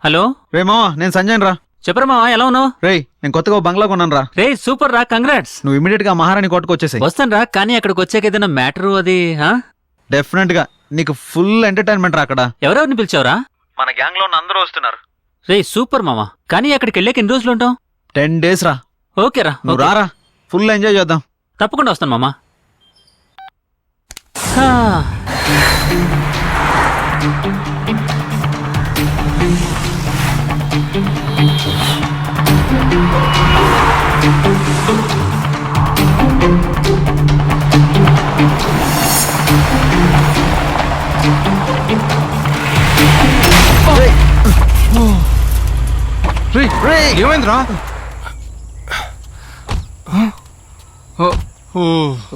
Hello రే మావా, నేను సంజయ్ రా. చెప్పరా మావా, ఎలా ఉన్నావు? రేయ్, నేను కొత్తగా బంగ్లా కొన్నాను రా. రే సూపర్ రా, కంగ్రాట్స్. నువ్వు ఇమీడియట్ గా మహారాణి కోటకు వచ్చేసాయి. వస్తాను రా, కానీ అక్కడికి వచ్చాక ఏదైనా మ్యాటర్ అది డెఫినెట్ గా నీకు ఫుల్ ఎంటర్టైన్మెంట్ రా. అక్కడ ఎవరెవరిని పిలిచావురా? మన గ్యాంగ్ లో ఉన్న అందరూ వస్తున్నారు. రే సూపర్ మామా, కానీ అక్కడికి వెళ్ళాక ఎన్ని రోజులు ఉంటాం? 10 days రా. ఓకే రా, నువ్వు రారా, ఫుల్ ఎంజాయ్ చేద్దాం. తప్పకుండా వస్తాను మామా. ఏమైందిరా?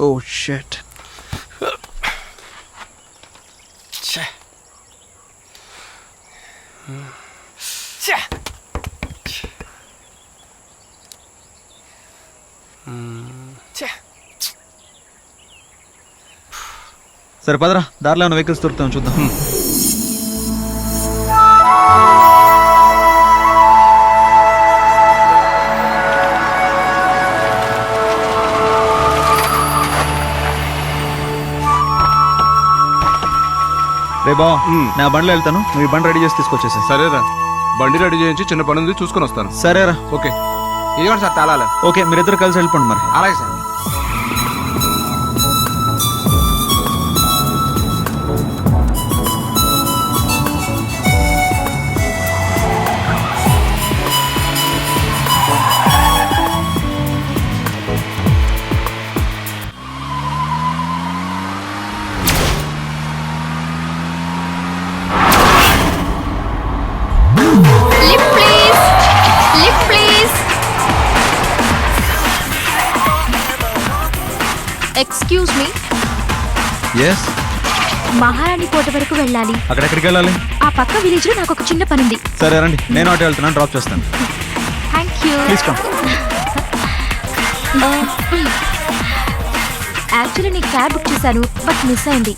Oh shit. సరే పదరా, దారిలో ఏమైనా వెహికల్స్ దొరుకుతాం చూద్దాం. రే బా, నా బండిలో వెళ్తాను, నువ్వు ఈ బండి రెడీ చేసి తీసుకొచ్చేసా. సరేరా, బండి రెడీ చేయించి చిన్న పని ఉంది చూసుకొని వస్తాను. సరేరా. ఓకే, ఇవ్వండి సార్ తాళాలు. ఓకే, మీరిద్దరు కలిసి వెళ్ళిపోండి మరి. అలాగే సార్. Excuse me. yes, మహారాణి కోట వరకు వెళ్ళాలి. అక్కడెక్కడికి వెళ్ళాలి? ఆ పక్క విలేజ్ లో నాకు ఒక చిన్న పని ఉంది. సరే రండి, నేను ఆటో వెళ్తున్నాను, డ్రాప్ చేస్తాను. Thank you. Please come. Actually నీ క్యాబ్ బుక్ చేశాను, బట్ మిస్ అయింది.